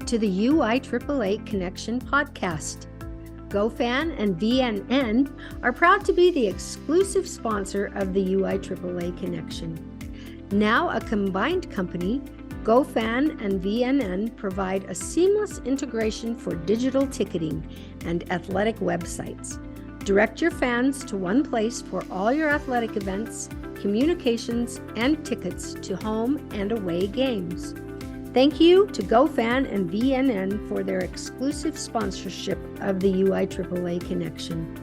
to the UIAAA Connection podcast. GoFan and VNN are proud to be the exclusive sponsor of the UIAAA Connection. Now a combined company, GoFan and VNN provide a seamless integration for digital ticketing and athletic websites. Direct your fans to one place for all your athletic events, communications, and tickets to home and away games. Thank you to GoFan and VNN for their exclusive sponsorship of the UIAAA Connection.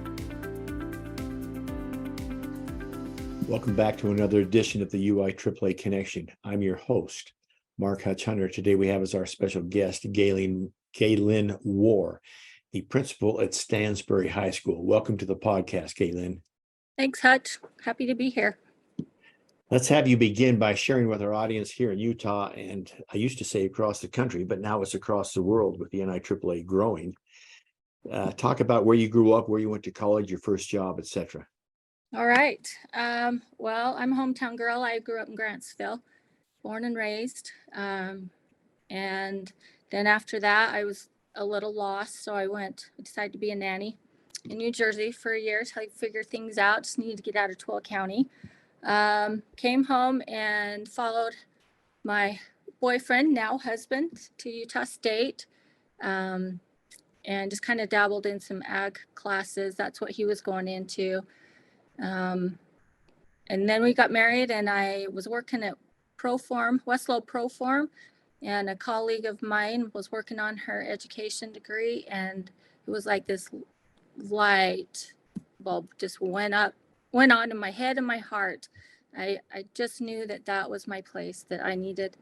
Welcome back to another edition of the UIAAA Connection. I'm your host, Mark Hutch-Hunter. Today we have as our special guest, Gaylynn Warr, the principal at Stansbury High School. Welcome to the podcast, Gaylynn. Thanks, Hutch. Happy to be here. Let's have you begin by sharing with our audience here in Utah, and I used to say across the country, but now it's across the world with the NIAAA growing. Talk about where you grew up, where you went to college, your first job, etc. All right. Well, I'm a hometown girl. I grew up in Grantsville, born and raised. And then after that, I was a little lost. So I decided to be a nanny in New Jersey for a year till I figure things out. Just needed to get out of Tooele County. Came home and followed my boyfriend, now husband, to Utah State. And just kind of dabbled in some ag classes. That's what he was going into. And then we got married, and I was working at Westlow Proform, and a colleague of mine was working on her education degree, and it was like this light bulb just went on in my head and my heart. I just knew that was my place, that I needed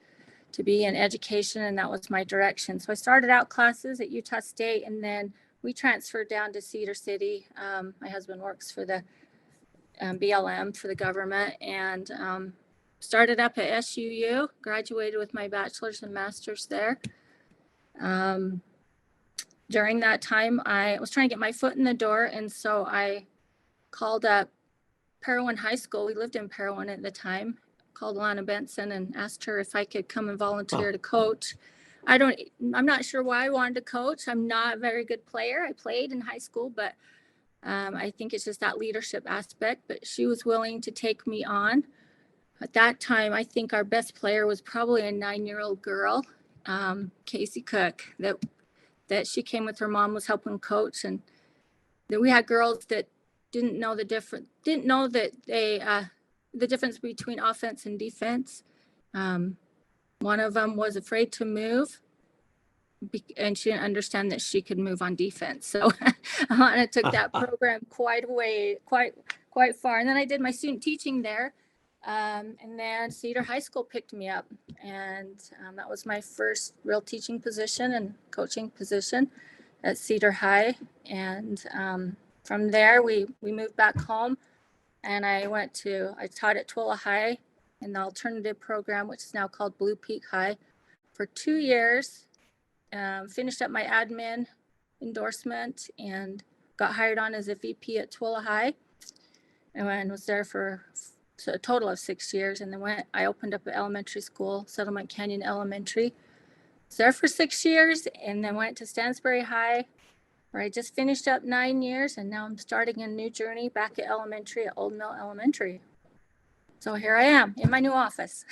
to be in education, and that was my direction. So I started out classes at Utah State, and then we transferred down to Cedar City. My husband works for the BLM for the government, and started up at SUU, graduated with my bachelor's and master's there. During that time, I was trying to get my foot in the door, and so I called up Parowan High School. We lived in Parowan at the time. Called Alana Benson and asked her if I could come and volunteer to coach. I'm not sure why I wanted to coach. I'm not a very good player. I played in high school, but I think it's just that leadership aspect. But she was willing to take me on. At that time, I think our best player was probably a 9-year-old girl, Casey Cook, that she came with her mom, was helping coach. And then we had girls that didn't know the difference between offense and defense. One of them was afraid to move, and she didn't understand that she could move on defense. So I took that program quite far. And then I did my student teaching there. And then Cedar High School picked me up, and that was my first real teaching position and coaching position at Cedar High. And from there, we moved back home, and I taught at Tooele High in the alternative program, which is now called Blue Peak High, for 2 years. Finished up my admin endorsement and got hired on as a VP at Tooele High, and was there for a total of 6 years. And then I opened up an elementary school, Settlement Canyon Elementary. Was there for 6 years, and then went to Stansbury High, where I just finished up 9 years, and now I'm starting a new journey back at elementary at Old Mill Elementary. So here I am in my new office.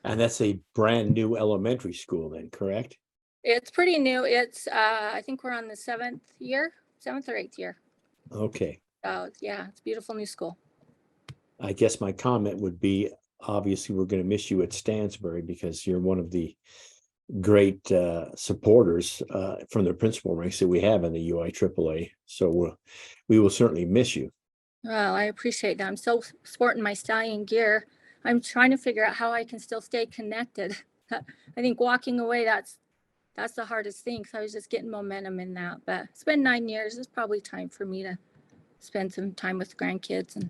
And that's a brand new elementary school then, correct? It's pretty new. It's I think we're on the 7th or 8th year. Okay. Yeah, it's a beautiful new school. I guess my comment would be, obviously, we're going to miss you at Stansbury because you're one of the great supporters from the principal ranks that we have in the UIAAA. So we will certainly miss you. Well, I appreciate that. I'm still sporting my stallion gear. I'm trying to figure out how I can still stay connected. I think walking away, that's the hardest thing, because I was just getting momentum in that. But it's been 9 years. It's probably time for me to spend some time with grandkids. And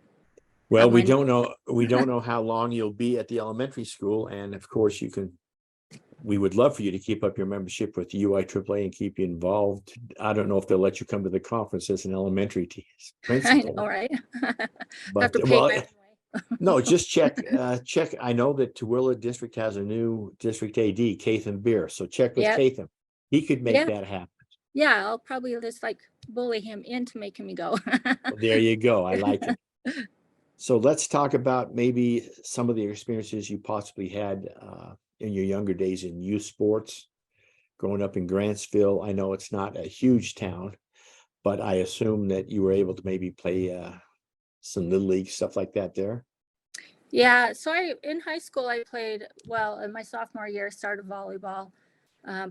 well, we don't know how long you'll be at the elementary school, and of course we would love for you to keep up your membership with UIAAA and keep you involved. I don't know if they'll let you come to the conference as an elementary principal. I know, right? But have to pay my way. No, just check. Check. I know that Tooele District has a new district AD, Kathan Beer. So check with Yeah, Kathan. He could make yeah, that happen. yeah. I'll probably just like bully him into making me go. Well, there you go. I like it. So let's talk about maybe some of the experiences you possibly had in your younger days in youth sports, growing up in Grantsville. I know it's not a huge town, but I assume that you were able to maybe play some little league stuff like that there. Yeah, so in high school I played, well, in my sophomore year I started volleyball,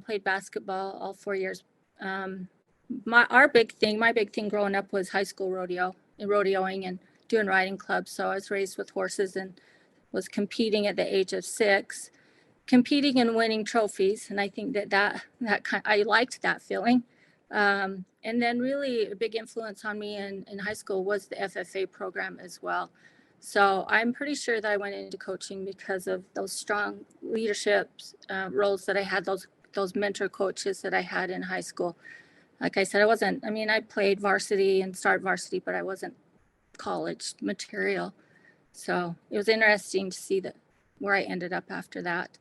played basketball all 4 years. My big thing growing up was high school rodeo and rodeoing and doing riding clubs. So I was raised with horses and was competing at the age of 6, competing and winning trophies. And I think I liked that feeling. And then really a big influence on me in high school was the FFA program as well. So I'm pretty sure that I went into coaching because of those strong leadership roles that I had, those mentor coaches that I had in high school. Like I said, I played varsity and started varsity, but I wasn't college material. So it was interesting to see where I ended up after that.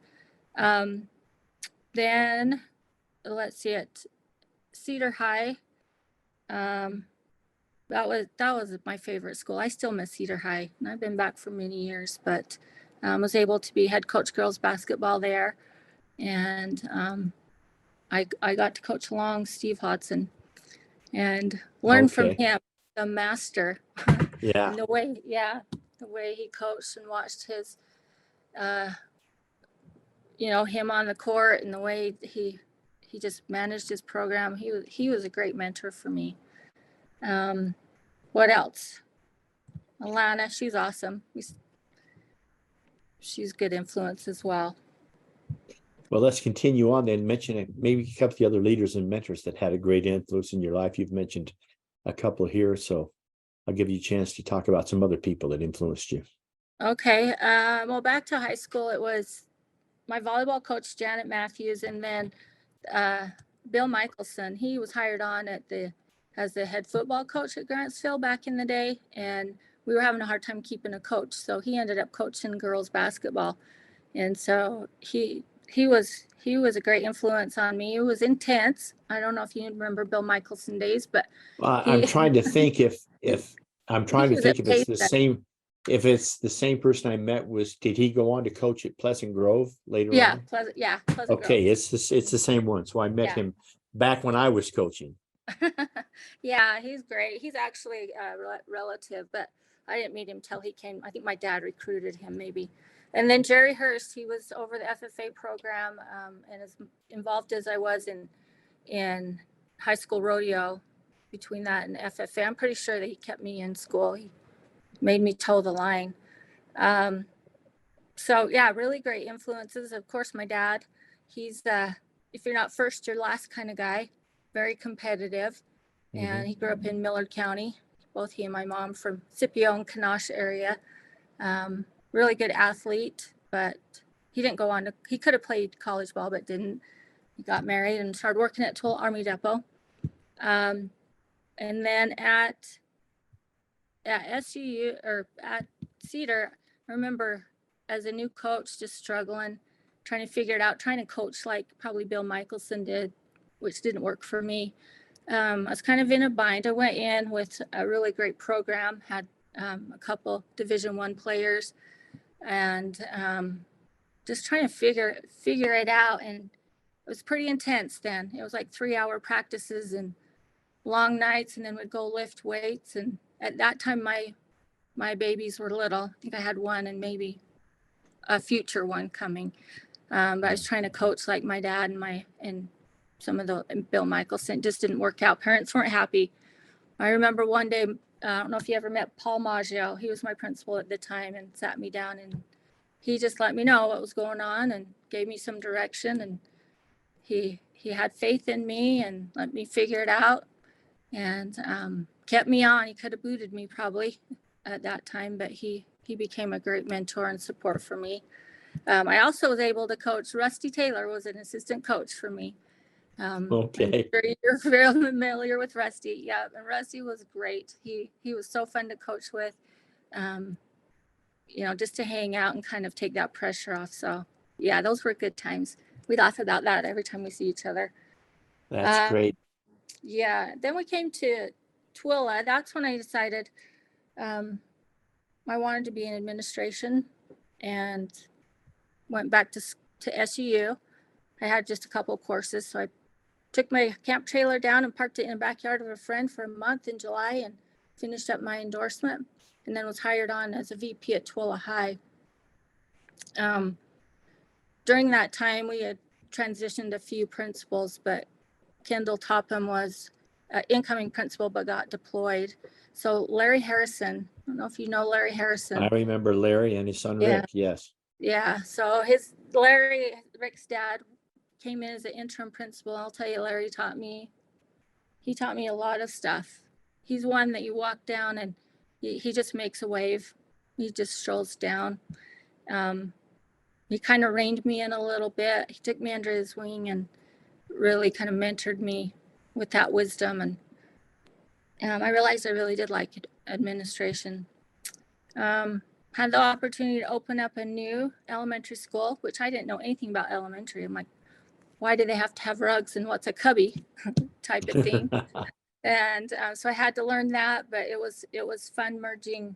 Then let's see, at Cedar High, that was my favorite school. I still miss Cedar High, and I've been back for many years, but was able to be head coach girls basketball there, and I got to coach along Steve Hodson and learn from him, the master. Yeah. The way he coached and watched his, him on the court and the way he just managed his program. He was a great mentor for me. What else? Alana, she's awesome. She's good influence as well. Well, let's continue on and mention maybe a couple of the other leaders and mentors that had a great influence in your life. You've mentioned a couple here, so I'll give you a chance to talk about some other people that influenced you. Okay. Well, back to high school, it was my volleyball coach, Janet Matthews, and then Bill Michelson. He was hired on as the head football coach at Grantsville back in the day, and we were having a hard time keeping a coach, so he ended up coaching girls basketball. And so he was a great influence on me. It was intense. I don't know if you remember Bill Michelson days, but I'm trying to think if it's the same person I met. Did he go on to coach at Pleasant Grove later on? Pleasant okay, Grove. It's the same one. So I met him back when I was coaching. Yeah, he's great. He's actually a relative, but I didn't meet him till he came. I think my dad recruited him maybe. And then Jerry Hurst, he was over the FFA program, and as involved as I was in high school rodeo, between that and FFA, I'm pretty sure that he kept me in school. He made me toe the line. So yeah, really great influences. Of course, my dad, he's if you're not first, you're last kind of guy, very competitive. And he grew up in Millard County, both he and my mom from Scipio and Kanosh area. Really good athlete, but he didn't go on he could have played college ball, but didn't. He got married and started working at Tool Army Depot. And then at SUU or at Cedar, I remember as a new coach, just struggling, trying to figure it out, trying to coach like probably Bill Michelson did, which didn't work for me. I was kind of in a bind. I went in with a really great program, had a couple Division I players, and just trying to figure it out. And it was pretty intense then. It was like 3-hour practices and long nights, and then we'd go lift weights. And at that time, my babies were little. I think I had one and maybe a future one coming. But I was trying to coach like my dad and some of and Bill Michelson. Just didn't work out. Parents weren't happy. I remember one day, I don't know if you ever met Paul Maggio. He was my principal at the time and sat me down, and he just let me know what was going on and gave me some direction. And he had faith in me and let me figure it out, and kept me on. He could have booted me probably at that time, but he became a great mentor and support for me. I also was able to coach. Rusty Taylor was an assistant coach for me. Okay. You're very familiar with Rusty. Yeah, and Rusty was great. He was so fun to coach with. just to hang out and kind of take that pressure off. So yeah, those were good times. We laugh about that every time we see each other. That's great. Yeah. Then we came to Twilla. That's when I decided I wanted to be in administration, and went back to SUU. I had just a couple of courses, so I took my camp trailer down and parked it in the backyard of a friend for a month in July and finished up my endorsement, and then was hired on as a VP at Twilla High. During that time, we had transitioned a few principals, but Kendall Topham was incoming principal but got deployed. So Larry Harrison, I don't know if you know Larry Harrison. I remember Larry and his son Rick. Yes. Yeah. So Rick's dad, came in as an interim principal. I'll tell you, Larry he taught me a lot of stuff. He's one that you walk down and he just makes a wave. He just strolls down. He kind of reined me in a little bit. He took me under his wing and really kind of mentored me with that wisdom. And I realized I really did like administration. Had the opportunity to open up a new elementary school, which I didn't know anything about elementary. I'm like, why do they have to have rugs and what's a cubby type of thing? And so I had to learn that, but it was fun merging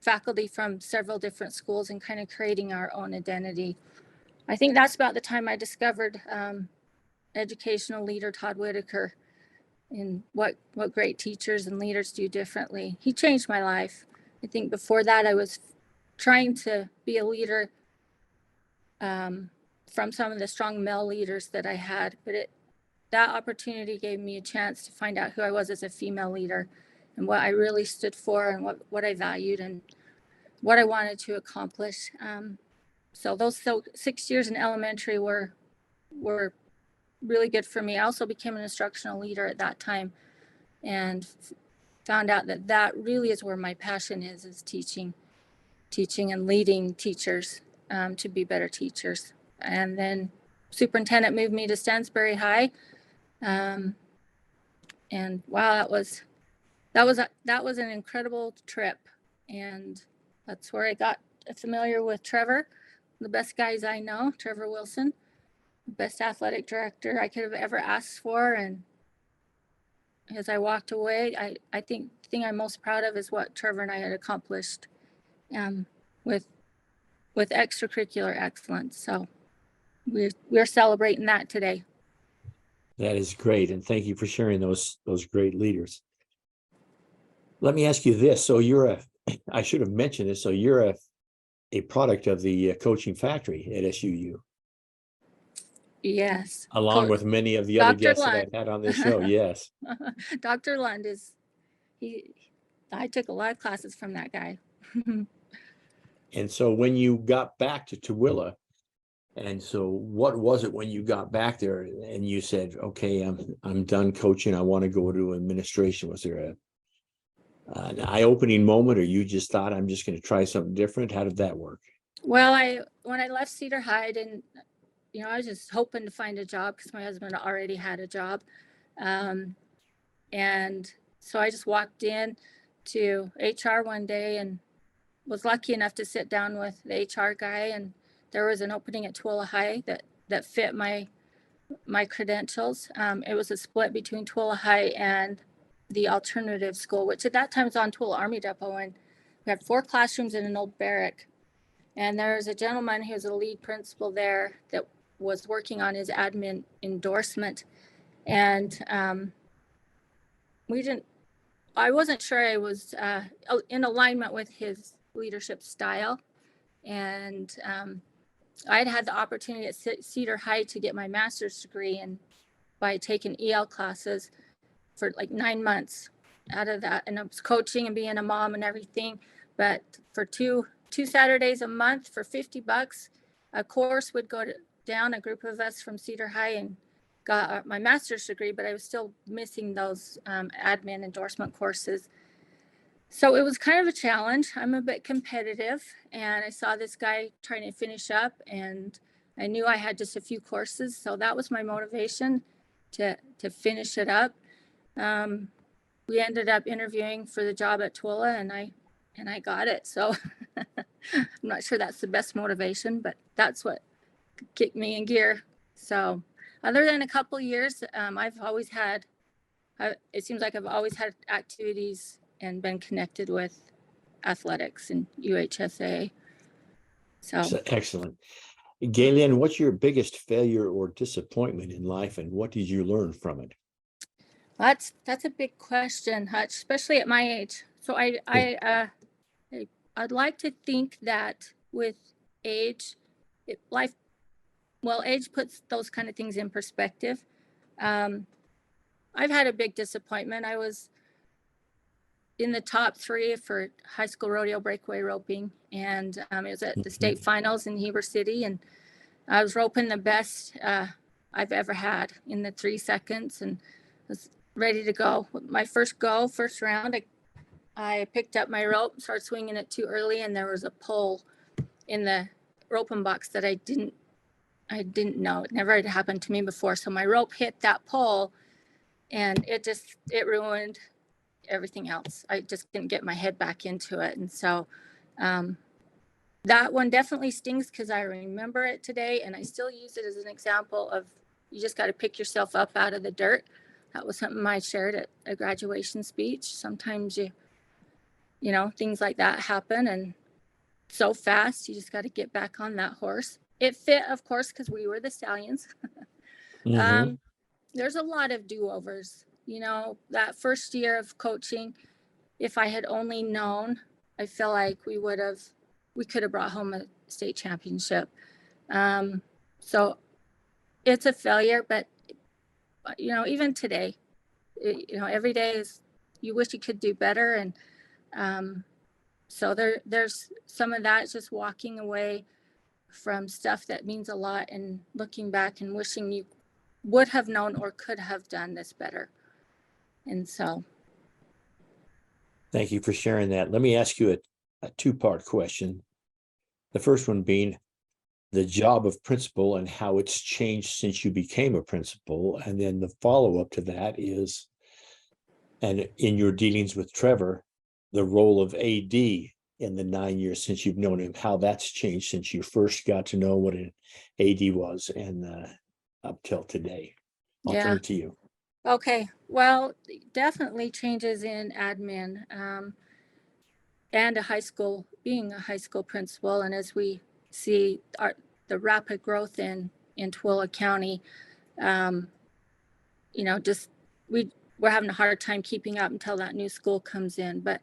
faculty from several different schools and kind of creating our own identity. I think that's about the time I discovered educational leader Todd Whitaker and what great teachers and leaders do differently. He changed my life. I think before that I was trying to be a leader from some of the strong male leaders that I had, but that opportunity gave me a chance to find out who I was as a female leader and what I really stood for and what I valued and what I wanted to accomplish. So those 6 years in elementary were really good for me. I also became an instructional leader at that time and found out that really is where my passion is teaching and leading teachers to be better teachers. And then superintendent moved me to Stansbury High. And wow, that was an incredible trip. And that's where I got familiar with Trevor, the best guys I know, Trevor Wilson, the best athletic director I could have ever asked for. And as I walked away, I think the thing I'm most proud of is what Trevor and I had accomplished with extracurricular excellence. So we're celebrating that today. That is great. And thank you for sharing those great leaders. Let me ask you this. So I should have mentioned this. So you're a product of the coaching factory at SUU. Yes. Along with many of the other guests that I've had on this show. Yes. Dr. Lund I took a lot of classes from that guy. And so when you got back to Twilla, and so what was it when you got back there and you said, okay, I'm done coaching, I want to go to administration? Was there an eye-opening moment, or you just thought, I'm just going to try something different? How did that work? Well, when I left Cedar High, I was just hoping to find a job because my husband already had a job. And so I just walked in to HR one day and was lucky enough to sit down with the HR guy, and there was an opening at Twilla High that fit my credentials. It was a split between Twilla High and the alternative school, which at that time was on Twilla Army Depot, and we had 4 classrooms in an old barrack. And there was a gentleman who was a lead principal there that was working on his admin endorsement. And I wasn't sure I was in alignment with his leadership style. And I'd had the opportunity at Cedar High to get my master's degree, and by taking EL classes for like 9 months out of that. And I was coaching and being a mom and everything. But for two Saturdays a month for $50, a course would go down, a group of us from Cedar High, and got my master's degree, but I was still missing those admin endorsement courses. So it was kind of a challenge. I'm a bit competitive, and I saw this guy trying to finish up, and I knew I had just a few courses. So that was my motivation to finish it up. We ended up interviewing for the job at Twilla, and I got it. So I'm not sure that's the best motivation, but that's what kicked me in gear. So other than a couple of years, I've always had, it seems like I've always had activities and been connected with athletics and UHSA. So Excellent. Gaylynn, what's your biggest failure or disappointment in life, and what did you learn from it? that's a big question, Hutch, especially at my age. So I'd like to think that with age, age puts those kind of things in perspective. I've had a big disappointment. I was in the top 3 for high school rodeo breakaway roping, and it was at the state finals in Heber City, and I was roping the best I've ever had in the 3 seconds, and was ready to go. My first round, I picked up my rope, started swinging it too early, and there was a pole in the roping box that I didn't know. It never had happened to me before. So my rope hit that pole, and it ruined everything else. I just didn't get my head back into it. And so that one definitely stings because I remember it today, and I still use it as an example of you just got to pick yourself up out of the dirt. That was something I shared at a graduation speech. Sometimes things like that happen, and so fast, you just got to get back on that horse. It fit, of course, because we were the stallions. There's a lot of do-overs. That first year of coaching, if I had only known, I feel like we could have brought home a state championship. So it's a failure, but even today, every day is, you wish you could do better. And so there's some of that, just walking away from stuff that means a lot and looking back and wishing you would have known or could have done this better. And so. Thank you for sharing that. Let me ask you a 2-part question. The first one being the job of principal and how it's changed since you became a principal. And then the follow-up to that is, and in your dealings with Trevor, the role of AD in the 9 years since you've known him, how that's changed since you first got to know what an AD was and up till today. I'll turn it to you. Okay. Well, definitely changes in admin and being a high school principal. And as we see the rapid growth in Tooele County, we're having a hard time keeping up until that new school comes in. But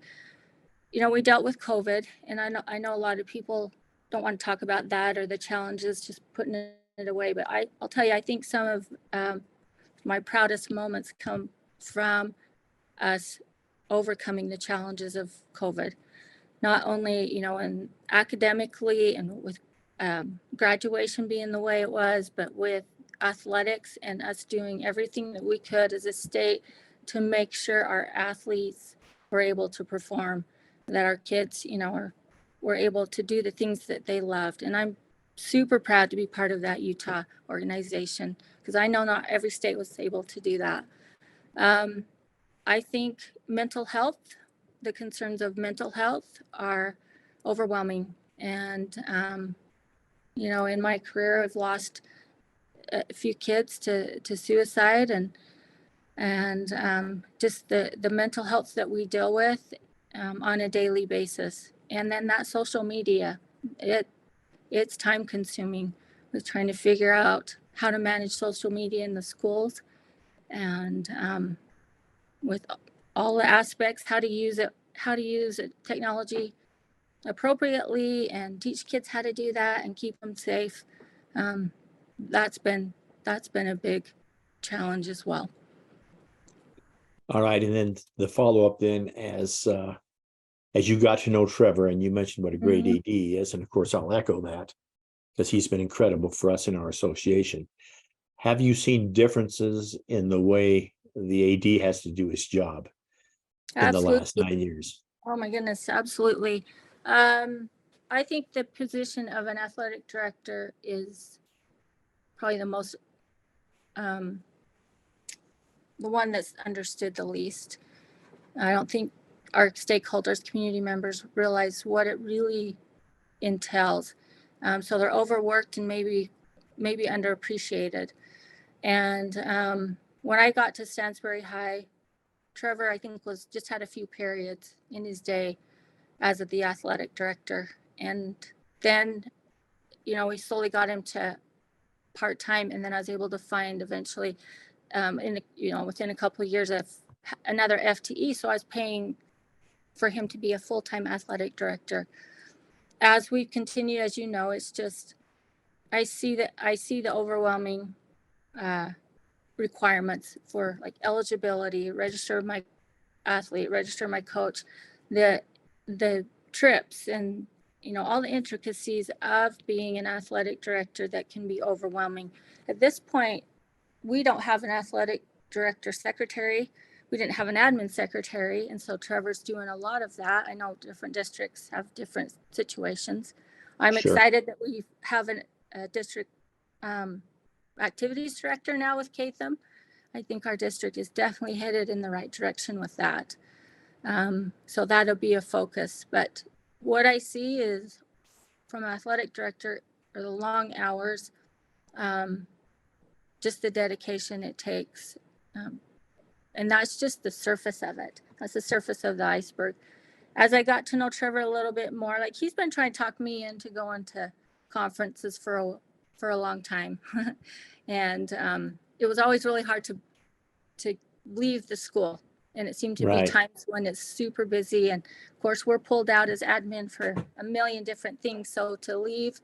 we dealt with COVID, and I know a lot of people don't want to talk about that or the challenges, just putting it away. But I'll tell you, I think some of my proudest moments come from us overcoming the challenges of COVID, not only, and academically and with graduation being the way it was, but with athletics and us doing everything that we could as a state to make sure our athletes were able to perform, that our kids, were able to do the things that they loved. And I'm super proud to be part of that Utah organization, because I know not every state was able to do that. I think mental health, the concerns of mental health are overwhelming. And, in my career, I've lost a few kids to suicide, and just the mental health that we deal with on a daily basis. And then that social media, it's time consuming with trying to figure out how to manage social media in the schools, and with all the aspects, how to use technology appropriately and teach kids how to do that and keep them safe. That's been a big challenge as well. All right. And then the follow-up then, as you got to know Trevor, and you mentioned what a great AD is, and of course I'll echo that because he's been incredible for us in our association. Have you seen differences in the way the AD has to do his job in the last 9 years? Oh my goodness, absolutely. I think the position of an athletic director is probably the most, the one that's understood the least. I don't think our stakeholders, community members, realize what it really entails. So they're overworked and maybe underappreciated. And when I got to Stansbury High, Trevor, I think, was just had a few periods in his day as the athletic director. And then, we slowly got him to part-time, and then I was able to find eventually, within a couple of years, another FTE. So I was paying for him to be a full-time athletic director. As we continue, as you know, it's just, I see the overwhelming requirements for like eligibility, register my athlete, register my coach, the trips, and all the intricacies of being an athletic director that can be overwhelming. At this point, we don't have an athletic director secretary. We didn't have an admin secretary, and so Trevor's doing a lot of that. I know different districts have different situations. I'm Sure. excited that we have a district activities director now with Catham. I think our district is definitely headed in the right direction with that. So that'll be a focus. But what I see is, from athletic director, are the long hours, just the dedication it takes. And that's just the surface of it. That's the surface of the iceberg. As I got to know Trevor a little bit more, like, he's been trying to talk me into going to conferences for a long time. And it was always really hard to leave the school. And it seemed to be times when it's super busy. And of course, we're pulled out as admin for a million different things. So to leave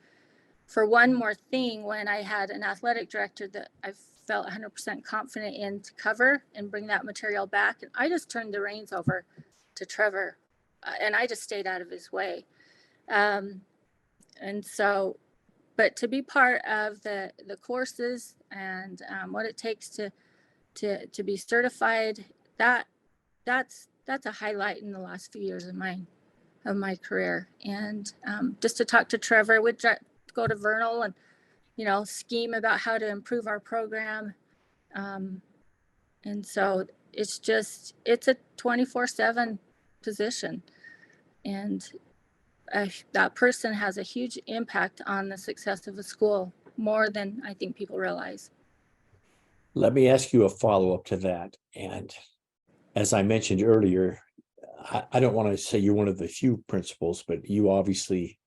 for one more thing when I had an athletic director that I felt 100% confident in to cover and bring that material back. And I just turned the reins over to Trevor, and I just stayed out of his way. And so, but to be part of the courses and what it takes to be certified, that's a highlight in the last few years of my career. And just to talk to Trevor, we'd go to Vernal and scheme about how to improve our program. And so it's a 24/7 position, and that person has a huge impact on the success of a school, more than I think people realize. Let me ask you a follow-up to that. And as I mentioned earlier, I don't want to say you're one of the few principals, but you obviously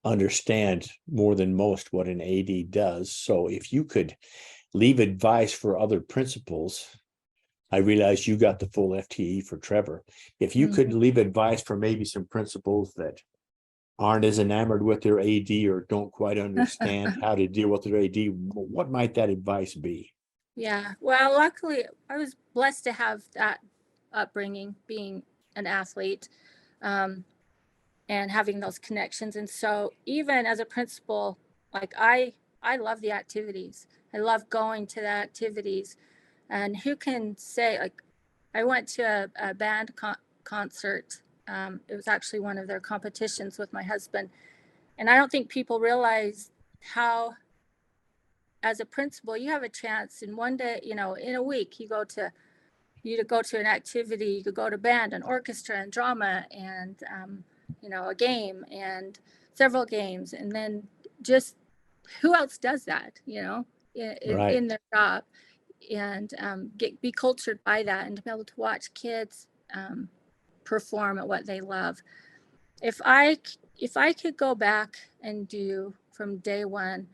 understand more than most what an AD does. So if you could leave advice for other principals, I realize you got the full FTE for Trevor. If you could leave advice for maybe some principals that aren't as enamored with their AD or don't quite understand how to deal with their AD, what might that advice be? Yeah, well, luckily I was blessed to have that upbringing, being an athlete, and having those connections. And so even as a principal, like, I love the activities. I love going to the activities. And who can say, like, I went to a band concert. It was actually one of their competitions with my husband. And I don't think people realize how, as a principal, you have a chance in one day, in a week, you go to an activity, you could go to band and orchestra and drama and, a game and several games. And then just, who else does that, in their job, and be cultured by that, and to be able to watch kids perform at what they love. If I could go back and do from day one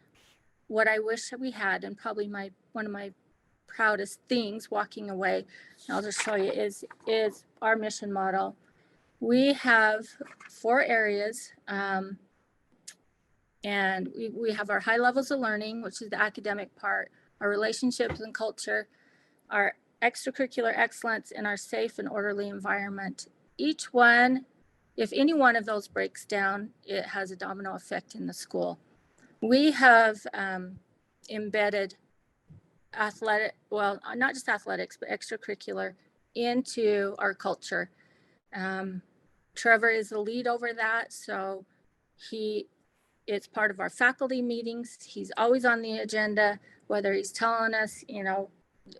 what I wish that we had, and probably one of my proudest things walking away, and I'll just show you, is our mission model. We have 4 areas, and we have our high levels of learning, which is the academic part, our relationships and culture, our extracurricular excellence, and our safe and orderly environment. Each one, if any one of those breaks down, it has a domino effect in the school. We have embedded not just athletics, but extracurricular into our culture. Trevor is the lead over that, so it's part of our faculty meetings. He's always on the agenda, whether he's telling us,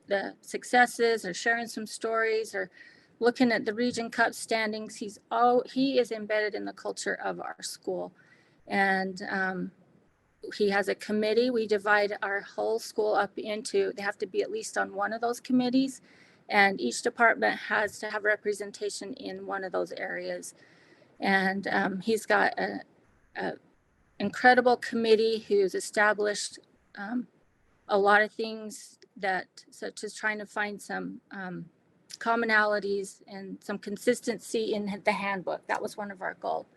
the successes, or sharing some stories, or looking at the Region Cup standings. He is embedded in the culture of our school. And he has a committee. We divide our whole school up into, they have to be at least on one of those committees. And each department has to have representation in one of those areas. And he's got a incredible committee who's established a lot of things that, such as trying to find some commonalities and some consistency in the handbook. That was one of our goals.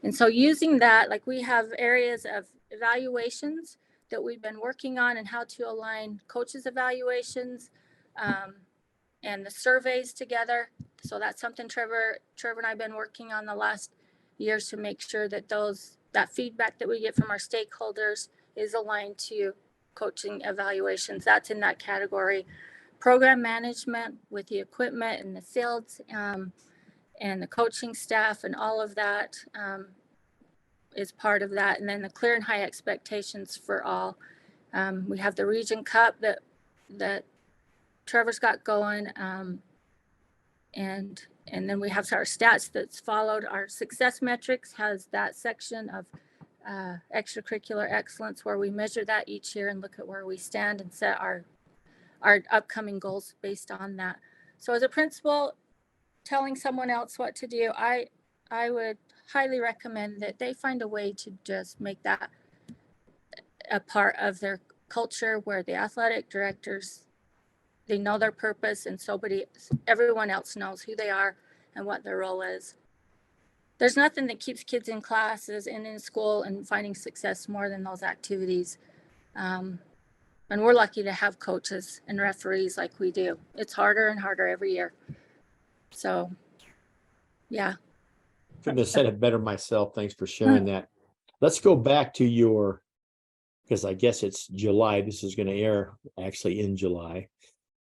And so using that, like we have areas of evaluations that we've been working on and how to align coaches' evaluations and the surveys together. So that's something Trevor and I have been working on the last years to make sure that that feedback that we get from our stakeholders is aligned to coaching evaluations. That's in that category. Program management with the equipment and the fields and the coaching staff and all of that is part of that. And then the clear and high expectations for all. We have the Region Cup that Trevor's got going. And then we have our stats that's followed. Our success metrics has that section of extracurricular excellence where we measure that each year and look at where we stand and set our upcoming goals based on that. So as a principal, telling someone else what to do, I would highly recommend that they find a way to just make that a part of their culture where the athletic directors, they know their purpose and everyone else knows who they are and what their role is. There's nothing that keeps kids in classes and in school and finding success more than those activities. And we're lucky to have coaches and referees like we do. It's harder and harder every year. So, yeah. Couldn't have said it better myself. Thanks for sharing that. Let's go back to because I guess it's July. This is going to air actually in July,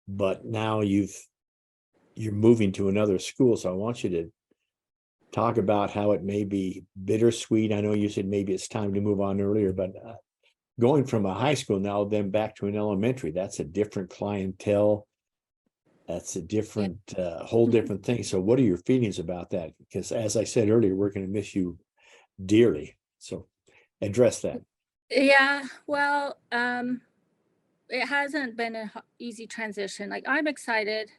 but now you're moving to another school. So I want you to talk about how it may be bittersweet. I know you said maybe it's time to move on earlier, but going from a high school now then back to an elementary, that's a different clientele. That's a different, whole different thing. So what are your feelings about that? Because as I said earlier, we're going to miss you dearly. So address that. Yeah, well, it hasn't been an easy transition. Like I'm excited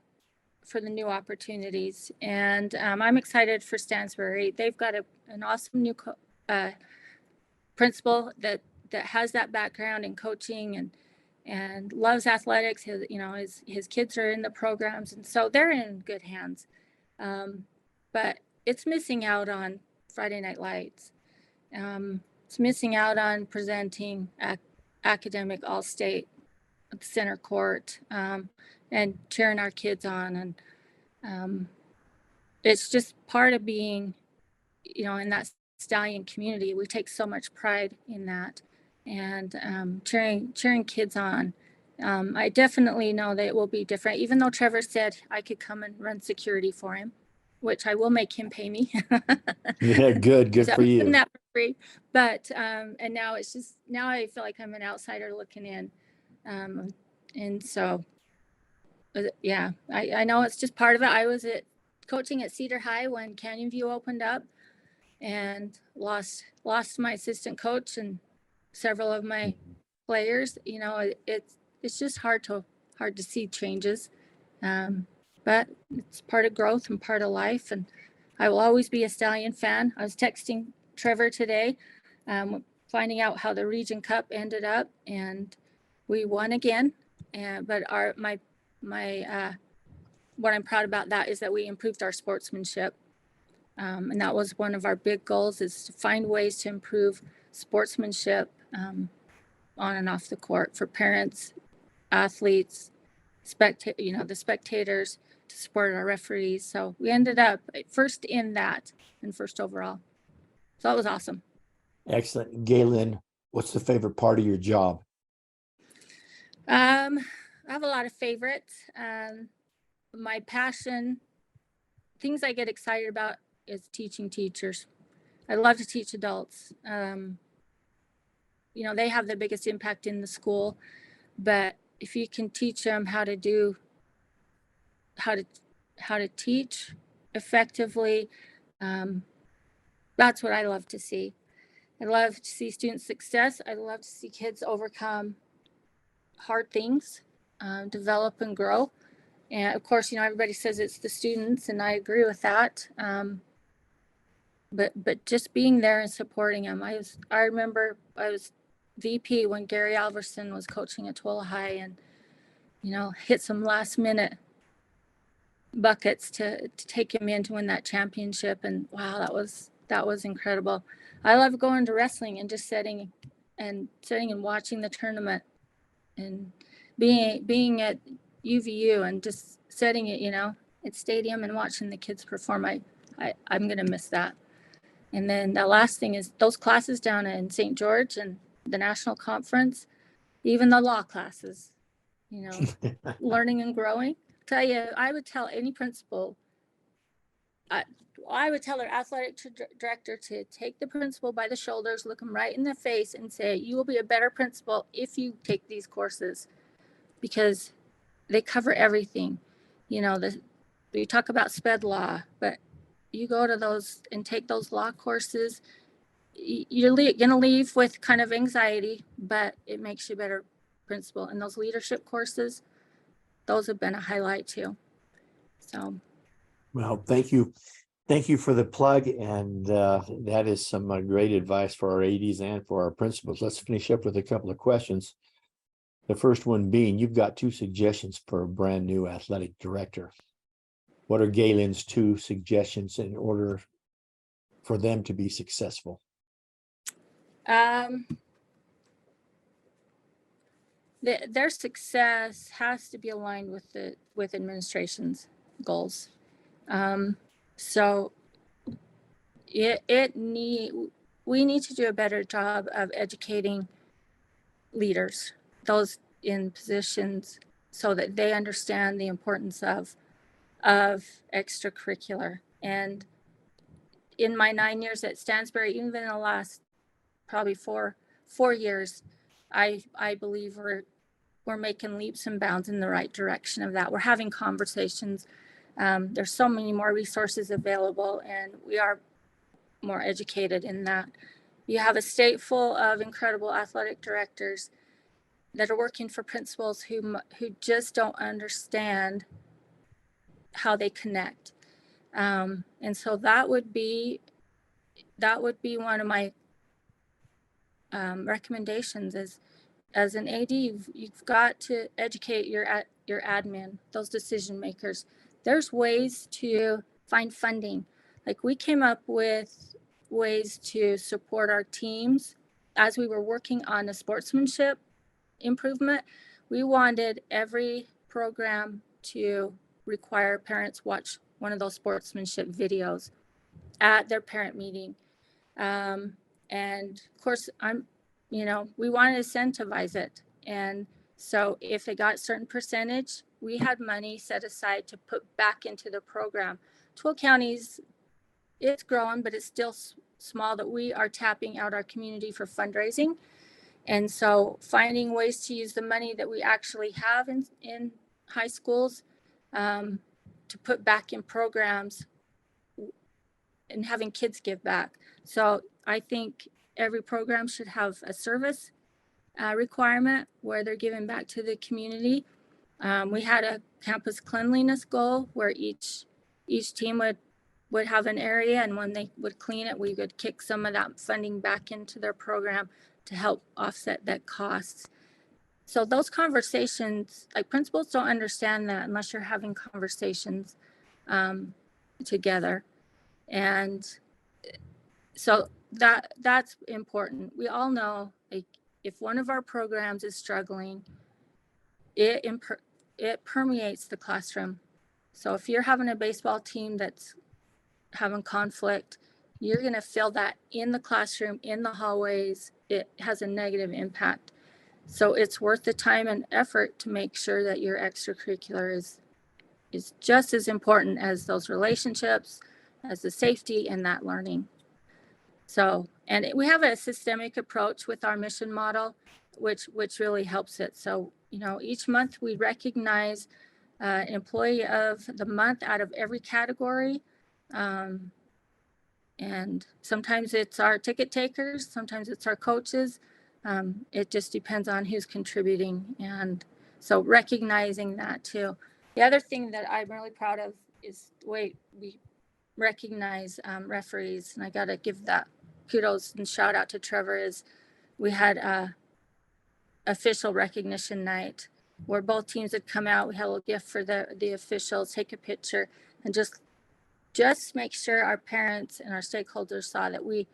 for the new opportunities and I'm excited for Stansbury. They've got an awesome new principal that has that background in coaching and loves athletics. His kids are in the programs, and so they're in good hands. But it's missing out on Friday Night Lights. It's missing out on presenting academic all-state at the center court and cheering our kids on. And it's just part of being, in that stallion community. We take so much pride in that. And cheering kids on. I definitely know that it will be different, even though Trevor said I could come and run security for him, which I will make him pay me. Yeah, good for you. That for free. But and now I feel like I'm an outsider looking in. And so yeah, I know it's just part of it. I was coaching at Cedar High when Canyon View opened up and lost my assistant coach and several of my players. It's just hard to see changes, but it's part of growth and part of life. And I will always be a Stallion fan. I was texting Trevor today, finding out how the Region Cup ended up, and we won again. But what I'm proud about that is that we improved our sportsmanship. And that was one of our big goals, is to find ways to improve sportsmanship on and off the court for parents, athletes, the spectators, to support our referees. So we ended up first in that and first overall. So that was awesome. Excellent. Gaylynn, what's the favorite part of your job? I have a lot of favorites. My passion, things I get excited about is teaching teachers. I love to teach adults. They have the biggest impact in the school, but if you can teach them how to teach effectively, that's what I love to see. I love to see student success. I love to see kids overcome hard things, develop and grow. And of course, everybody says it's the students, and I agree with that. But just being there and supporting them. I remember I was VP when Gary Alverson was coaching at Twilla High, and hit some last minute buckets to take him in to win that championship. And wow, that was incredible. I love going to wrestling and just sitting and watching the tournament, and being at UVU and just sitting at stadium and watching the kids perform. I'm gonna miss that. And then the last thing is those classes down in St. George and the national conference, even the law classes, learning and growing. Tell you, I would tell any principal, I would tell their athletic director to take the principal by the shoulders, look them right in the face and say, you will be a better principal if you take these courses, because they cover everything. We talk about sped law, but you go to those and take those law courses, you're going to leave with kind of anxiety, but it makes you a better principal. And those leadership courses, those have been a highlight too. So, well, thank you. Thank you for the plug. And that is some great advice for our ADs and for our principals. Let's finish up with a couple of questions. The first one being, you've got 2 suggestions for a brand new athletic director. What are Gaylynn's 2 suggestions in order for them to be successful? Their success has to be aligned with administration's goals. So we need to do a better job of educating leaders, those in positions, so that they understand the importance of extracurricular. And in my 9 years at Stansbury, even in the last probably four years, I believe we're making leaps and bounds in the right direction of that. We're having conversations. There's so many more resources available, and we are more educated in that. You have a state full of incredible athletic directors that are working for principals who just don't understand how they connect. And so that would be one of my recommendations is, as an AD, you've got to educate your admin, those decision makers. There's ways to find funding. Like, we came up with ways to support our teams as we were working on the sportsmanship improvement. We wanted every program to require parents watch one of those sportsmanship videos at their parent meeting. And of course, we wanted to incentivize it. And so if they got a certain percentage, we had money set aside to put back into the program. 12 counties, it's growing, but it's still small, that we are tapping out our community for fundraising. And so finding ways to use the money that we actually have in high schools to put back in programs and having kids give back. So I think every program should have a service requirement where they're giving back to the community. We had a campus cleanliness goal where each team would have an area, and when they would clean it, we would kick some of that funding back into their program to help offset that costs. So those conversations, like, principals don't understand that unless you're having conversations together. And so that's important. We all know, like, if one of our programs is struggling, it permeates the classroom. So if you're having a baseball team that's having conflict, you're going to feel that in the classroom, in the hallways. It has a negative impact. So it's worth the time and effort to make sure that your extracurricular is just as important as those relationships, as the safety and that learning. So, and we have a systemic approach with our mission model, which really helps it. So, each month we recognize employee of the month out of every category. And And sometimes it's our ticket takers, sometimes it's our coaches. It just depends on who's contributing. And so recognizing that too. The other thing that I'm really proud of is the way we recognize referees. And I got to give that kudos and shout out to Trevor. Is we had a official recognition night where both teams had come out. We had a little gift for the officials, take a picture, and just make sure our parents and our stakeholders saw that we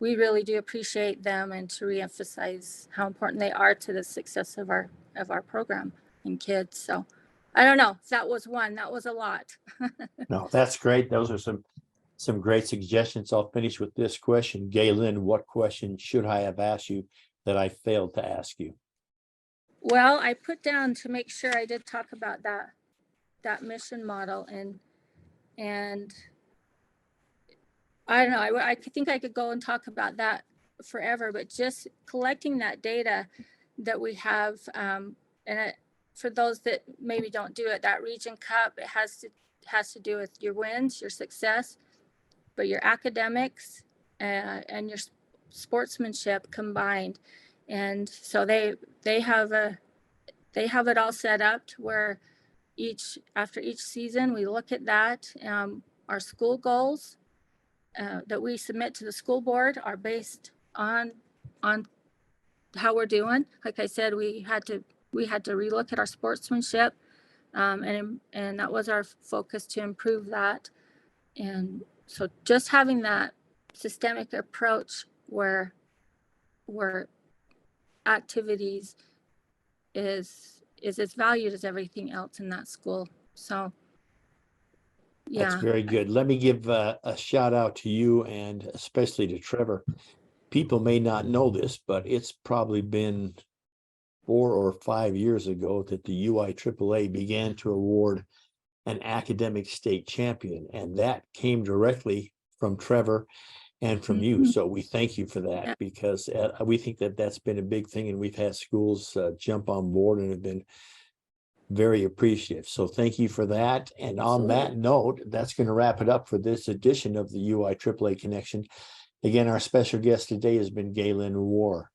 really do appreciate them, and to reemphasize how important they are to the success of our program and kids. So I don't know if that was one, that was a lot. No, that's great. Those are some great suggestions. I'll finish with this question. Gaylynn, what question should I have asked you that I failed to ask you? Well, I put down to make sure I did talk about that mission model, and I don't know, I think I could go and talk about that forever, but just collecting that data that we have, and for those that maybe don't do it, that Region Cup, it has to do with your wins, your success, but your academics and your sportsmanship combined. And so they have it all set up to where after each season we look at that. Our school goals that we submit to the school board are based on how we're doing. Like I said, we had to relook at our sportsmanship, and that was our focus, to improve that. And so just having that systemic approach where activities is as valued as everything else in that school. So yeah. That's very good. Let me give a shout out to you, and especially to Trevor. People may not know this, but it's probably been 4 or 5 years ago that the UIAAA began to award an academic state champion, and that came directly from Trevor and from you. So we thank you for that, because we think that that's been a big thing, and we've had schools jump on board and have been very appreciative. So thank you for that. And on that note, that's going to wrap it up for this edition of the UIAAA Connection. Again, our special guest today has been Gaylynn Warr.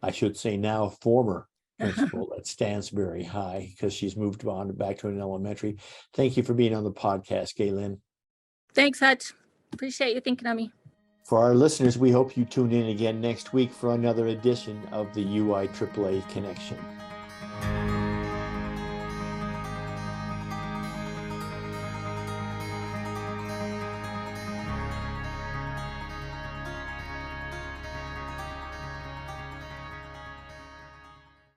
I should say now former principal at Stansbury High, because she's moved on back to an elementary. Thank you for being on the podcast, Gaylynn. Thanks, Hutch. Appreciate you thinking of me. For our listeners, we hope you tune in again next week for another edition of the UIAAA Connection.